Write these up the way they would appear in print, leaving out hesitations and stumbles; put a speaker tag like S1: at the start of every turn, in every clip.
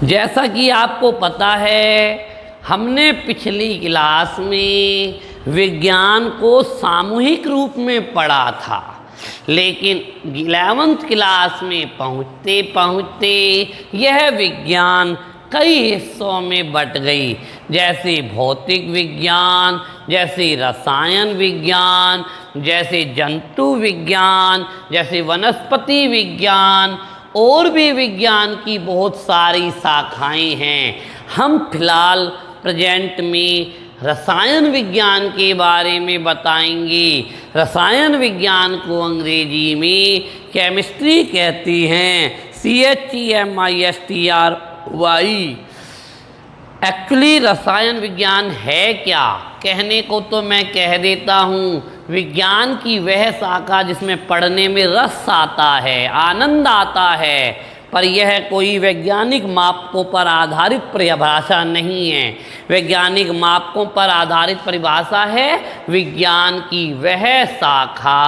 S1: जैसा कि आपको पता है, हमने पिछली क्लास में विज्ञान को सामूहिक रूप में पढ़ा था, लेकिन 11वीं क्लास में पहुँचते पहुँचते यह विज्ञान कई हिस्सों में बट गई, जैसे भौतिक विज्ञान, जैसे रसायन विज्ञान, जैसे जंतु विज्ञान, जैसे वनस्पति विज्ञान, और भी विज्ञान की बहुत सारी शाखाएं हैं। हम फिलहाल प्रेजेंट में रसायन विज्ञान के बारे में बताएंगे। रसायन विज्ञान को अंग्रेजी में केमिस्ट्री कहती हैं, CHEMISTRY। एक्चुअली रसायन विज्ञान है क्या? कहने को तो मैं कह देता हूँ, विज्ञान की वह शाखा जिसमें पढ़ने में रस आता है, आनंद आता है, पर यह कोई वैज्ञानिक मापकों पर आधारित परिभाषा नहीं है। वैज्ञानिक मापकों पर आधारित परिभाषा है विज्ञान की वह शाखा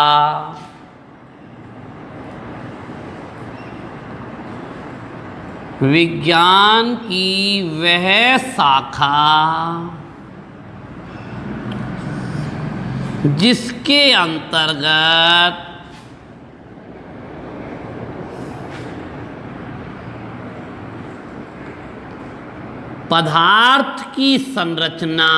S1: जिसके अंतर्गत पदार्थ की संरचना,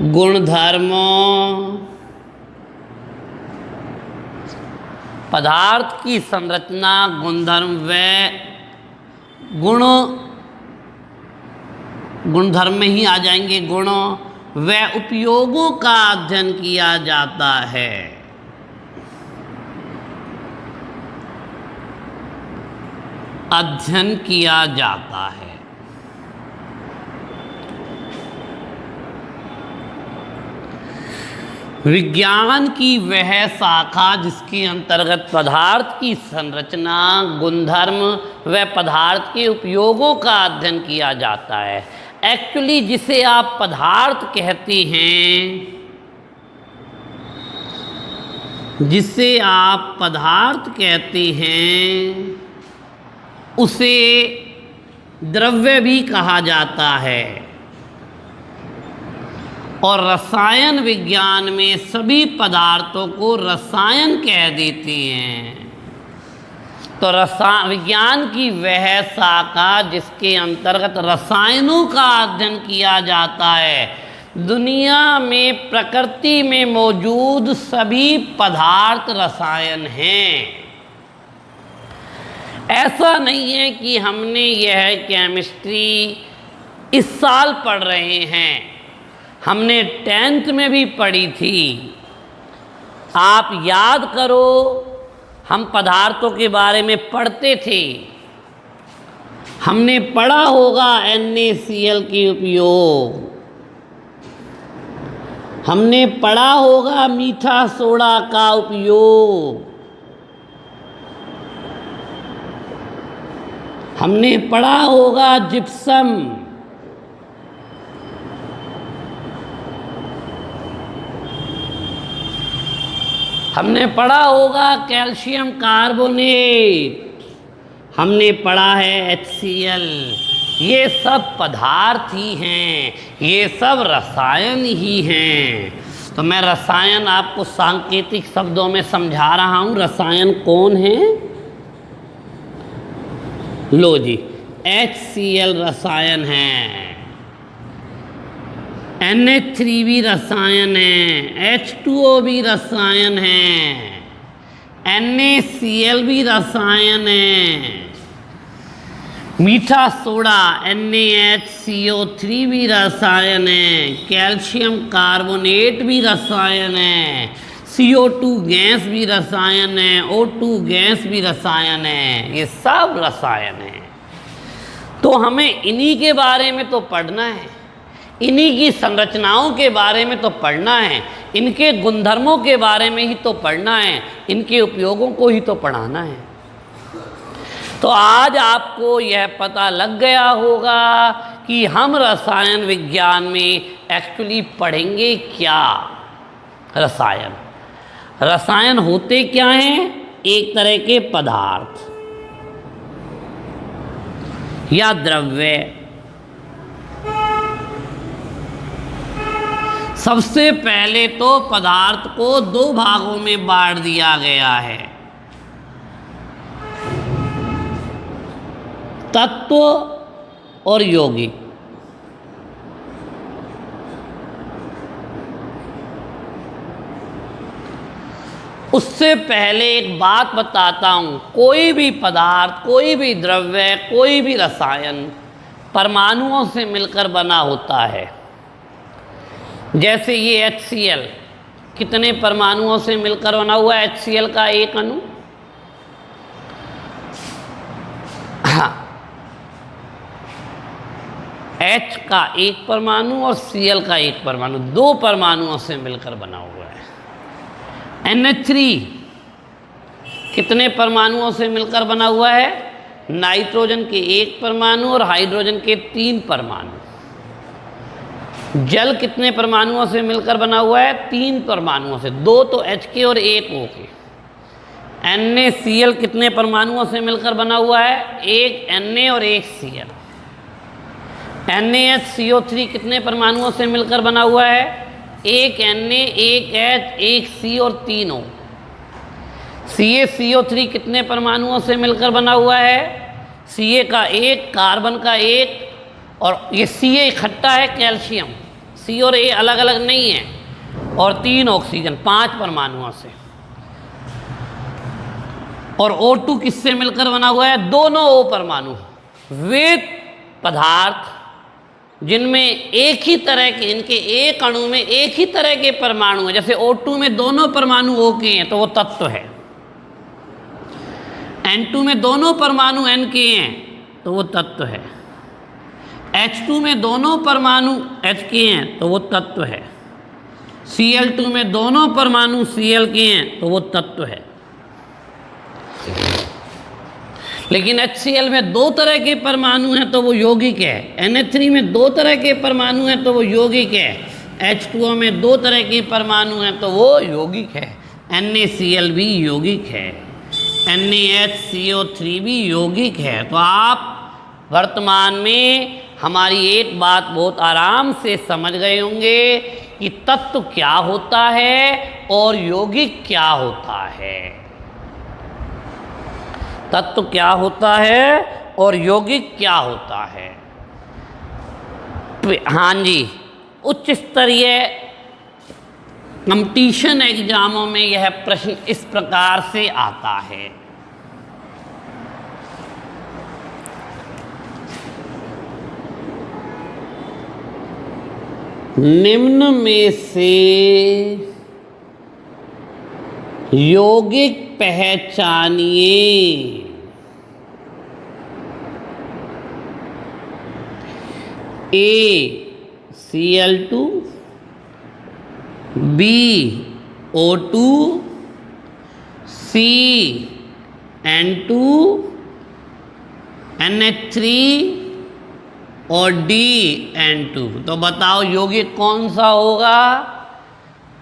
S1: गुणधर्मों, पदार्थ की संरचना, गुणधर्म व गुणधर्म में ही आ जाएंगे, गुणों व उपयोगों का अध्ययन किया जाता है। अध्ययन किया जाता है। विज्ञान की वह शाखा जिसके अंतर्गत पदार्थ की संरचना, गुणधर्म व पदार्थ के उपयोगों का अध्ययन किया जाता है। एक्चुअली जिसे आप पदार्थ कहते हैं, जिसे आप पदार्थ कहते हैं, उसे द्रव्य भी कहा जाता है। और रसायन विज्ञान में सभी पदार्थों को रसायन कह देते हैं। तो विज्ञान की वह शाखा जिसके अंतर्गत रसायनों का अध्ययन किया जाता है। दुनिया में, प्रकृति में मौजूद सभी पदार्थ रसायन हैं। ऐसा नहीं है कि हमने यह केमिस्ट्री इस साल पढ़ रहे हैं, हमने 10th में भी पढ़ी थी। आप याद करो, हम पदार्थों के बारे में पढ़ते थे। हमने पढ़ा होगा NaCl के उपयोग, हमने पढ़ा होगा मीठा सोडा का उपयोग, हमने पढ़ा होगा जिप्सम, हमने पढ़ा होगा कैल्शियम कार्बोनेट, हमने पढ़ा है HCl। ये सब पदार्थ ही हैं, ये सब रसायन ही हैं। तो मैं रसायन आपको सांकेतिक शब्दों में समझा रहा हूँ। रसायन कौन है? लो जी, HCl रसायन है, NH3 भी रसायन है, H2O भी रसायन है, NaCl भी रसायन है, मीठा सोडा NaHCO3 भी रसायन है, कैल्शियम कार्बोनेट भी रसायन है, CO2 गैस भी रसायन है, O2 गैस भी रसायन है। ये सब रसायन है। तो हमें इन्हीं के बारे में तो पढ़ना है, इन्हीं की संरचनाओं के बारे में तो पढ़ना है, इनके गुणधर्मों के बारे में ही तो पढ़ना है, इनके उपयोगों को ही तो पढ़ाना है। तो आज आपको यह पता लग गया होगा कि हम रसायन विज्ञान में एक्चुअली पढ़ेंगे क्या। रसायन रसायन होते क्या हैं? एक तरह के पदार्थ या द्रव्य। सबसे पहले तो पदार्थ को दो भागों में बांट दिया गया है, तत्व और यौगिक। उससे पहले एक बात बताता हूं, कोई भी पदार्थ, कोई भी द्रव्य, कोई भी रसायन परमाणुओं से मिलकर बना होता है। जैसे ये HCl कितने परमाणुओं से मिलकर बना हुआ है? HCl का एक अणु, हाँ, H का एक परमाणु और Cl का एक परमाणु, दो परमाणुओं से मिलकर बना हुआ है। NH3 कितने परमाणुओं से मिलकर बना हुआ है? नाइट्रोजन के एक परमाणु और हाइड्रोजन के 3 परमाणु। जल कितने परमाणुओं से मिलकर बना हुआ है? 3 परमाणुओं से, 2 तो H के और 1 O के। NaCl कितने परमाणुओं से मिलकर बना हुआ है? 1 Na और 1 Cl। NaHCO3 कितने परमाणुओं से मिलकर बना हुआ है? 1 Na, 1 H, 1 C और 3 O। CaCO3 कितने परमाणुओं से मिलकर बना हुआ है? Ca का 1, कार्बन का 1 और ये Ca इकट्ठा है कैल्शियम, C और A अलग अलग नहीं है, और 3 ऑक्सीजन, 5 परमाणुओं से। और O2 किससे मिलकर बना हुआ है? दोनों O परमाणु। वे पदार्थ जिनमें एक ही तरह के, इनके एक अणु में एक ही तरह के परमाणु हैं, जैसे O2 में दोनों परमाणु O के हैं तो वो तत्व है। N2 में दोनों परमाणु N के हैं तो वो तत्व है। H2 में दोनों परमाणु H के हैं तो वो तत्व है। Cl2 में दोनों परमाणु Cl के हैं तो वो तत्व है। लेकिन HCl में 2 तरह के परमाणु हैं तो वो यौगिक है। NH3 में 2 तरह के परमाणु हैं तो वो यौगिक है। H2O में 2 तरह के परमाणु हैं तो वो यौगिक है। NaCl भी यौगिक है, NaHCO3 भी यौगिक है। तो आप वर्तमान में हमारी एक बात बहुत आराम से समझ गए होंगे कि तत्व क्या होता है और यौगिक क्या होता है। तत्व क्या होता है और यौगिक क्या होता है। हाँ जी, उच्च स्तरीय कंपटीशन एग्जामों में यह प्रश्न इस प्रकार से आता है। निम्न में से यौगिक पहचानिए। ACl2, BO2, CN2, NH3 और DN2। तो बताओ यौगिक कौन सा होगा?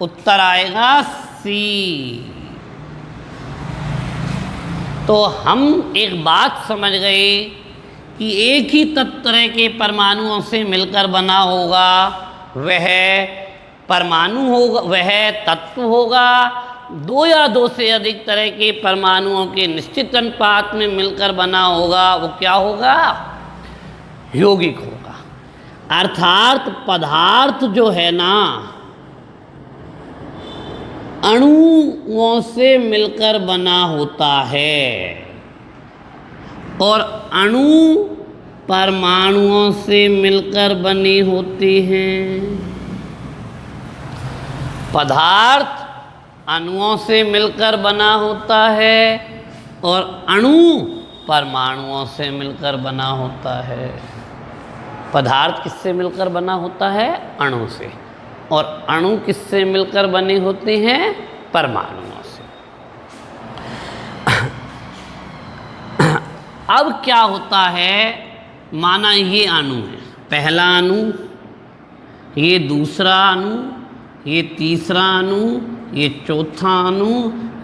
S1: उत्तर आएगा C। तो हम एक बात समझ गए कि एक ही तरह के परमाणुओं से मिलकर बना होगा, वह परमाणु होगा, वह तत्व होगा। 2 या 2 से अधिक तरह के परमाणुओं के निश्चित अनुपात में मिलकर बना होगा, वो क्या होगा? यौगिक होगा। अर्थात पदार्थ जो है ना, अणुओं से मिलकर बना होता है और अणु परमाणुओं से मिलकर बने होते हैं। पदार्थ अणुओं से मिलकर बना होता है और अणु परमाणुओं से मिलकर बना होता है। पदार्थ किससे मिलकर बना होता है? अणु से। और अणु किससे मिलकर बने होते हैं? परमाणुओं से। अब क्या होता है, माना ये अणु है, पहला अणु, ये दूसरा अणु ये तीसरा अणु, ये चौथा अणु,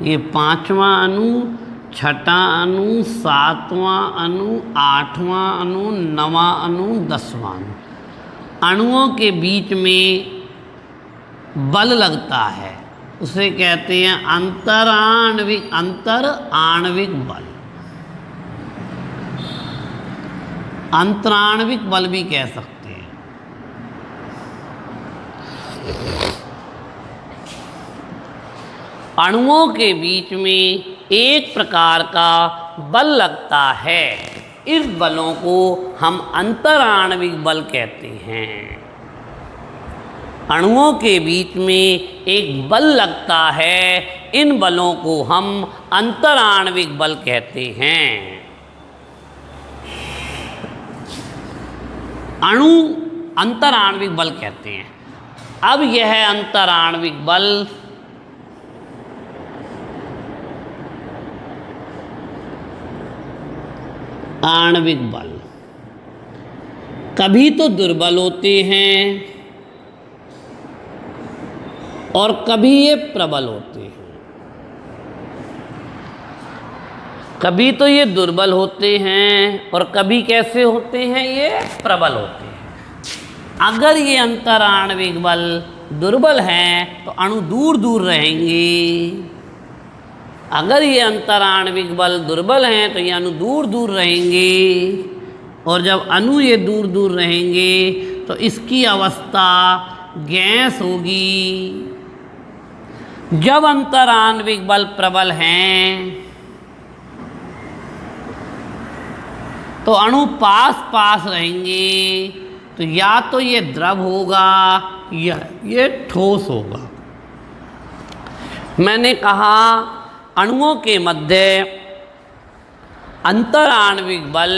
S1: ये पांचवा अणु, छठा अणु, सातवां अणु, आठवां अणु, नवां अणु, 10वां अणु। अणुओं के बीच में बल लगता है, उसे कहते हैं अंतर आणविक बल। अंतराण्विक बल भी कह सकते हैं। अणुओं के बीच में एक प्रकार का बल लगता है, इस बलों को हम अंतराण्विक बल कहते हैं। अणुओं के बीच में एक बल लगता है, इन बलों को हम अंतराण्विक बल कहते हैं। अणु अंतराण्विक बल कहते हैं। अब यह अंतराण्विक बल आणविक बल कभी तो दुर्बल होते हैं और कभी ये प्रबल होते हैं। कभी तो ये दुर्बल होते हैं और कभी कैसे होते हैं, ये प्रबल होते हैं। अगर ये अंतराण्विक बल दुर्बल हैं तो अणु दूर दूर रहेंगे। अगर ये अंतराण्विक बल दुर्बल हैं तो ये अणु दूर दूर रहेंगे, और जब अणु ये दूर दूर रहेंगे तो इसकी अवस्था गैस होगी। जब अंतराण्विक बल प्रबल हैं तो अणु पास पास रहेंगे, तो या तो ये द्रव होगा या ये ठोस होगा। मैंने कहा अणुओं के मध्य अंतराण्विक बल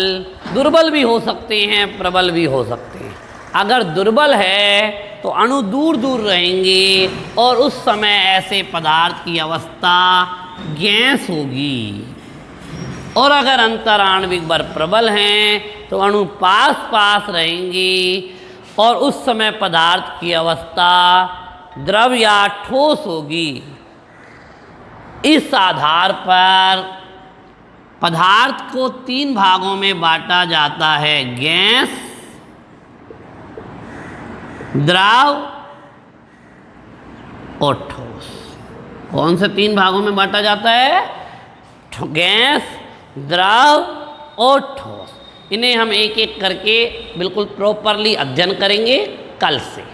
S1: दुर्बल भी हो सकते हैं, प्रबल भी हो सकते हैं। अगर दुर्बल है तो अणु दूर दूर रहेंगे और उस समय ऐसे पदार्थ की अवस्था गैस होगी। और अगर अंतराण्विक बल प्रबल हैं तो अणु पास पास रहेंगे और उस समय पदार्थ की अवस्था द्रव या ठोस होगी। इस आधार पर पदार्थ को 3 भागों में बांटा जाता है, गैस, द्रव और ठोस। कौन से 3 भागों में बांटा जाता है? गैस, द्रव और ठोस। इन्हें हम एक एक करके बिल्कुल प्रॉपरली अध्ययन करेंगे कल से।